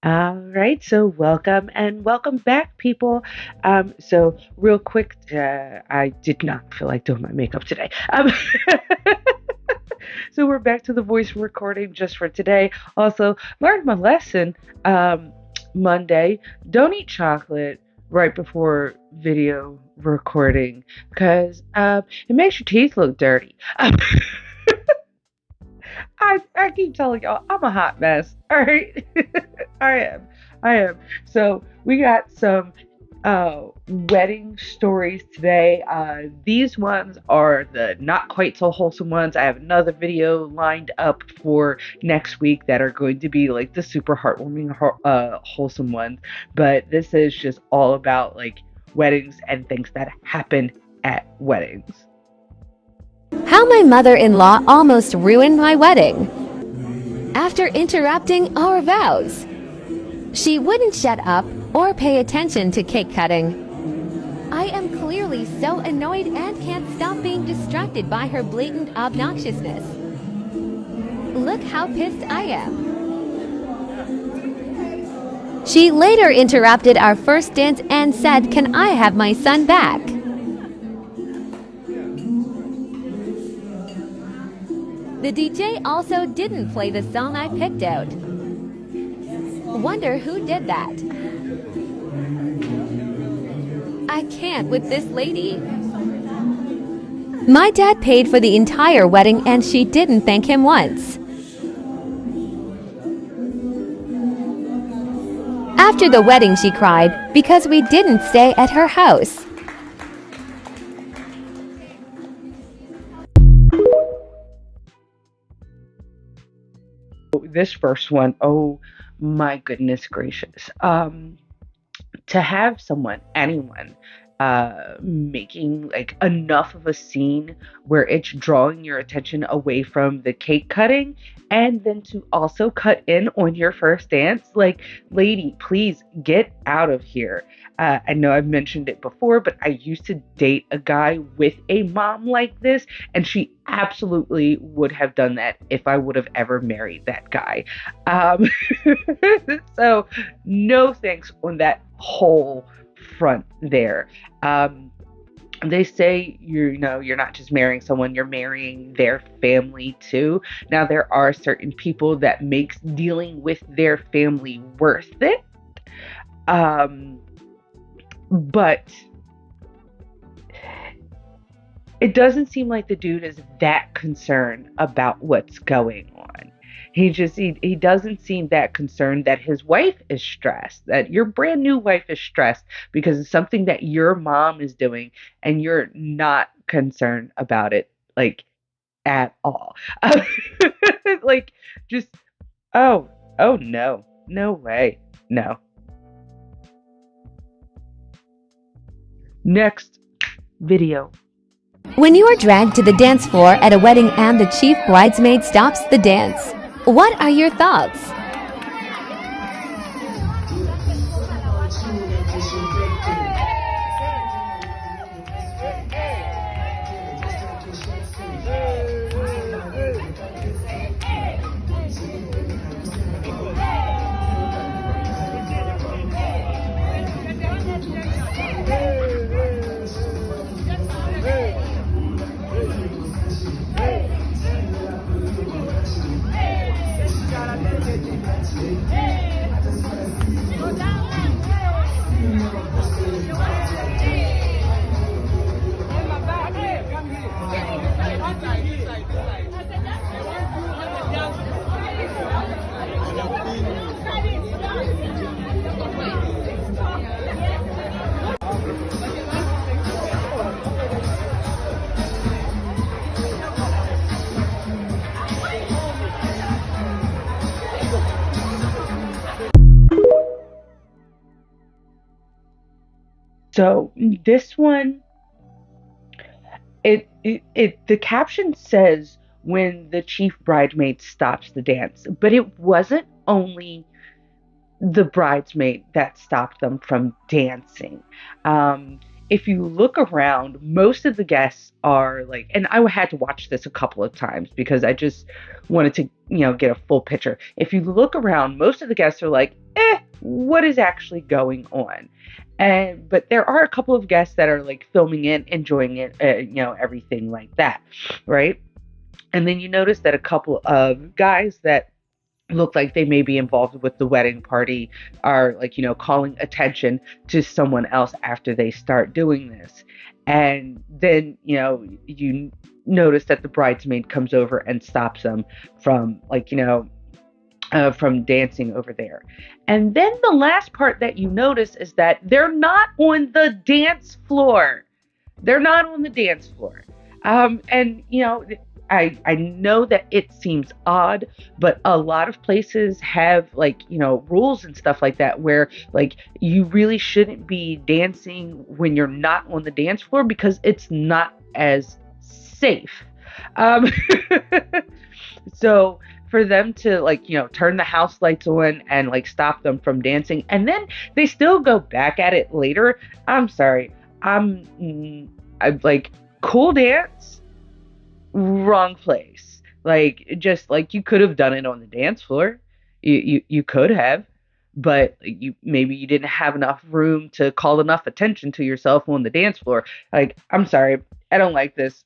All right, so welcome and welcome back, people. So real quick, I did not feel like doing my makeup today. So we're back to the voice recording just for today. Also, learned my lesson um, Monday. Don't eat chocolate right before video recording because it makes your teeth look dirty. I keep telling y'all I'm a hot mess. All right, I am. I am. So we got some wedding stories today. These ones are the not quite so wholesome ones. I have another video lined up for next week that are going to be like the super heartwarming, wholesome ones. But this is just all about like weddings and things that happen at weddings. How my mother-in-law almost ruined my wedding. After interrupting our vows, she wouldn't shut up or pay attention to cake cutting. I am clearly so annoyed and can't stop being distracted by her blatant obnoxiousness. Look how pissed I am. She later interrupted our first dance and said, "Can I have my son back?" The DJ also didn't play the song I picked out. Wonder who did that? I can't with this lady. My dad paid for the entire wedding and she didn't thank him once. After the wedding she cried because we didn't stay at her house. This first one, oh my goodness gracious. To have someone, anyone, making like enough of a scene where it's drawing your attention away from the cake cutting and then to also cut in on your first dance, like, lady, please get out of here. I know I've mentioned it before, but I used to date a guy with a mom like this, and she absolutely would have done that if I would have ever married that guy. Um, so, no thanks on that whole front there. Um, they say you're not just marrying someone, you're marrying their family too. Now there are certain people that makes dealing with their family worth it. Um, but it doesn't seem like the dude is that concerned about what's going on. He doesn't seem that concerned that his wife is stressed, that your brand new wife is stressed because it's something that your mom is doing and you're not concerned about it like at all. Like just oh, oh no. No way. No. Next video. When you are dragged to the dance floor at a wedding and the chief bridesmaid stops the dance, what are your thoughts? So this one, the caption says when the chief bridesmaid stops the dance, but it wasn't only the bridesmaid that stopped them from dancing. Um, if you look around, most of the guests are like, and I had to watch this a couple of times because I just wanted to, get a full picture. If you look around, most of the guests are like what is actually going on? But there are a couple of guests that are like filming it, enjoying it, everything like that, right? And then you notice that a couple of guys that look like they may be involved with the wedding party are like, calling attention to someone else after they start doing this. And then, you notice that the bridesmaid comes over and stops them from from dancing over there. And then the last part that you notice is that they're not on the dance floor. They're not on the dance floor. And I know that it seems odd, but a lot of places have rules and stuff like that where like you really shouldn't be dancing when you're not on the dance floor because it's not as safe. Um, so for them to turn the house lights on and stop them from dancing, and then they still go back at it later. I'm sorry. I'm like, cool dance, wrong place. You could have done it on the dance floor. You could have, but maybe you didn't have enough room to call enough attention to yourself on the dance floor. I'm sorry. I don't like this.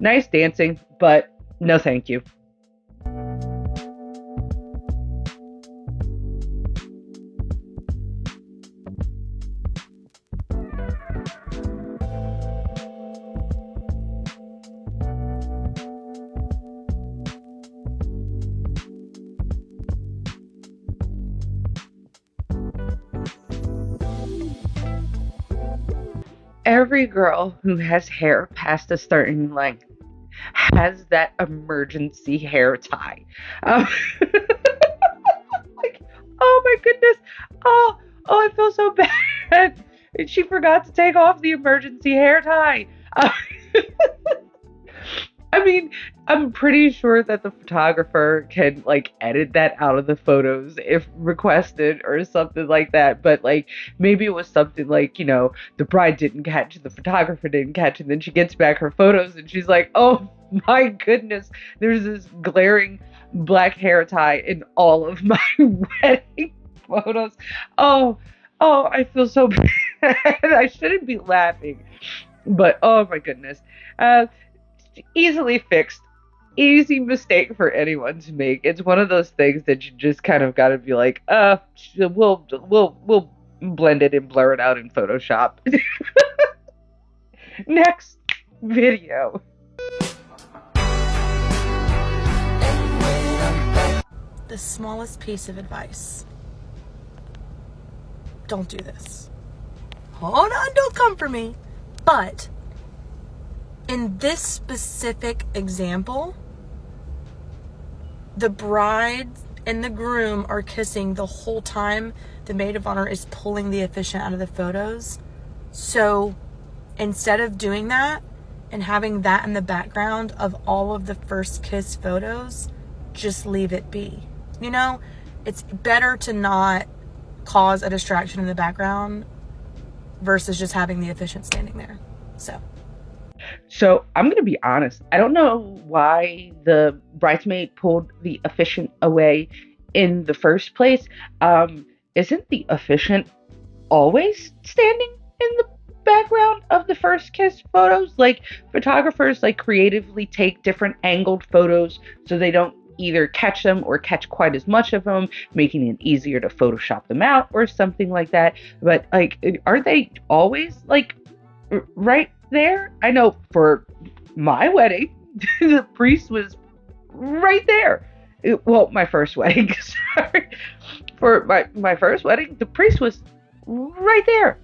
Nice dancing, but no thank you. Every girl who has hair past a certain length has that emergency hair tie. Um, oh my goodness. Oh, I feel so bad. She forgot to take off the emergency hair tie. I mean, I'm pretty sure that the photographer can edit that out of the photos if requested or something like that. But maybe it was something the bride didn't catch, the photographer didn't catch, and then she gets back her photos and she's like, oh my goodness, there's this glaring black hair tie in all of my wedding photos. Oh, I feel so bad. I shouldn't be laughing, but oh my goodness. Easily fixed, easy mistake for anyone to make. It's one of those things that you just kind of got to be like, we'll blend it and blur it out in Photoshop. Next video. The smallest piece of advice: don't do this. Hold on, don't come for me. But in this specific example, the bride and the groom are kissing the whole time the maid of honor is pulling the officiant out of the photos. So instead of doing that and having that in the background of all of the first kiss photos, just leave it be. It's better to not cause a distraction in the background versus just having the officiant standing there. So I'm going to be honest. I don't know why the bridesmaid pulled the officiant away in the first place. Isn't the officiant always standing in the background of the first kiss photos? Photographers creatively take different angled photos so they don't either catch them or catch quite as much of them, making it easier to Photoshop them out or something like that. But are they always right there? I know for my wedding, the priest was right there. My first wedding, sorry. For my first wedding, the priest was right there.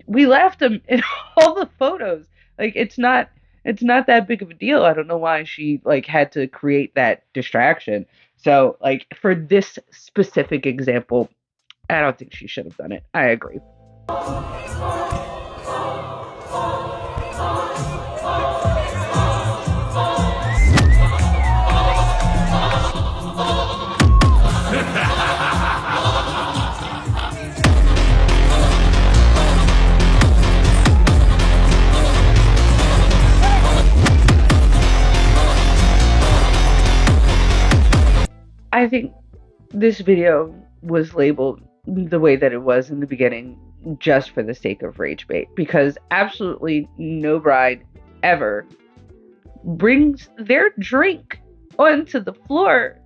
We left him in all the photos. It's not that big of a deal. I don't know why she had to create that distraction. So for this specific example, I don't think she should have done it. I agree. I think this video was labeled the way that it was in the beginning just for the sake of rage bait, because absolutely no bride ever brings their drink onto the floor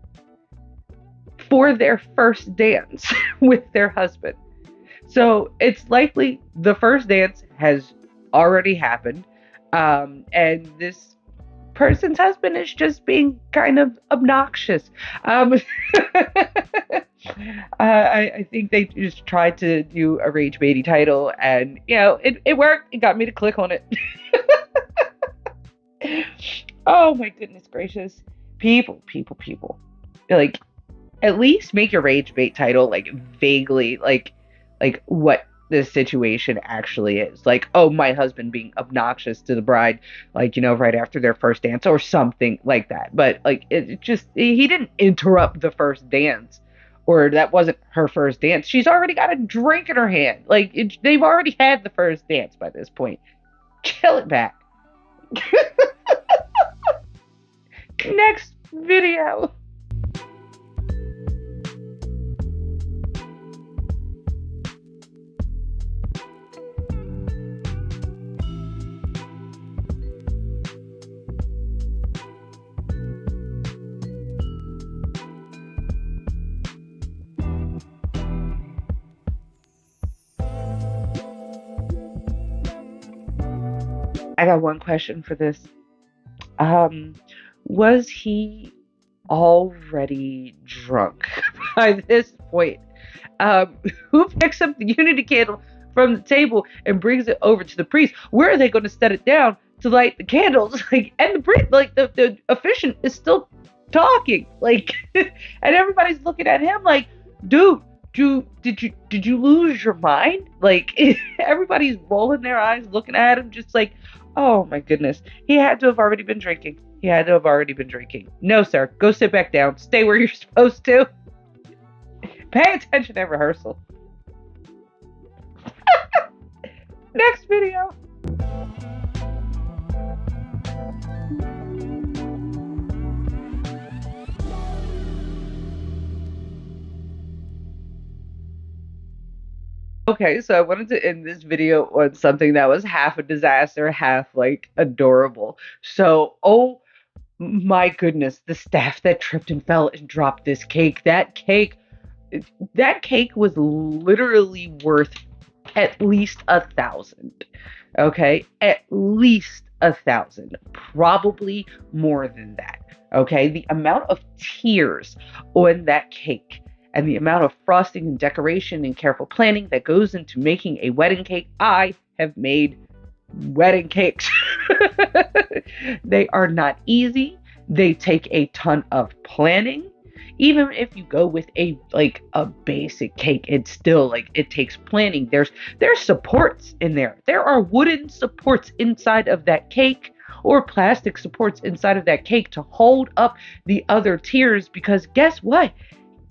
for their first dance with their husband. So it's likely the first dance has already happened, and this person's husband is just being kind of obnoxious. I think they just tried to do a rage baity title, and it worked. It got me to click on it. Oh my goodness gracious, people. Like, at least make your rage bait title like vaguely like what the situation actually is. Like, oh, my husband being obnoxious to the bride, like, right after their first dance or something like that. But like, it just, he didn't interrupt the first dance, or that wasn't her first dance. She's already got a drink in her hand. Like, they've already had the first dance by this point. Chill it back. Next video. I got one question for this. Was he already drunk by this point? Who picks up the unity candle from the table and brings it over to the priest? Where are they going to set it down to light the candles? Like, and the priest, like the officiant is still talking, like, and everybody's looking at him like, dude, did you lose your mind? Like, everybody's rolling their eyes, looking at him, just like, oh my goodness, he had to have already been drinking. No, sir, go sit back down. Stay where you're supposed to. Pay attention at rehearsal. Next video. Okay, so I wanted to end this video on something that was half a disaster, half like adorable. So, oh my goodness, the staff that tripped and fell and dropped this cake. That cake was literally worth at least 1,000. Okay, at least 1,000, probably more than that. Okay, the amount of tears on that cake and the amount of frosting and decoration and careful planning that goes into making a wedding cake. I have made wedding cakes. They are not easy. They take a ton of planning. Even if you go with a basic cake, it's still like, it takes planning. There's supports in there. There are wooden supports inside of that cake, or plastic supports inside of that cake to hold up the other tiers, because guess what?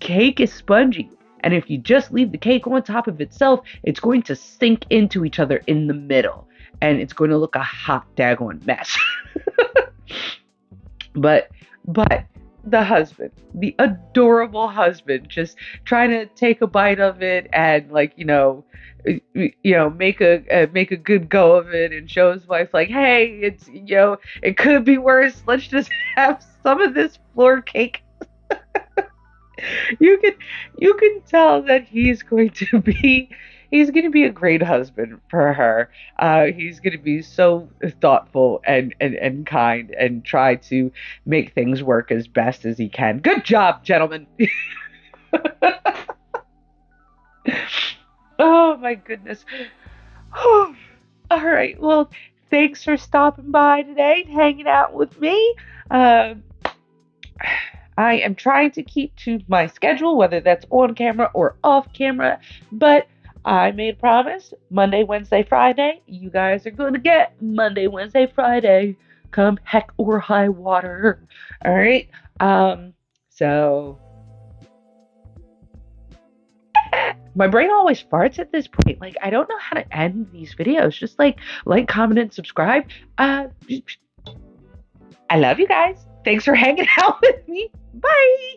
Cake is spongy, and if you just leave the cake on top of itself, it's going to sink into each other in the middle, and it's going to look a hot daggone mess. But the husband, the adorable husband, just trying to take a bite of it and make a good go of it, and show his wife like, hey, it's it could be worse. Let's just have some of this floor cake. You can tell that he's going to be a great husband for her. He's going to be so thoughtful and kind, and try to make things work as best as he can. Good job, gentlemen. Oh my goodness. All right. Well, thanks for stopping by today and hanging out with me. I am trying to keep to my schedule, whether that's on camera or off camera, but I made a promise. Monday, Wednesday, Friday, you guys are going to get Monday, Wednesday, Friday, come heck or high water. All right. So my brain always farts at this point. Like, I don't know how to end these videos. Just like, comment, and subscribe. I love you guys. Thanks for hanging out with me. Bye.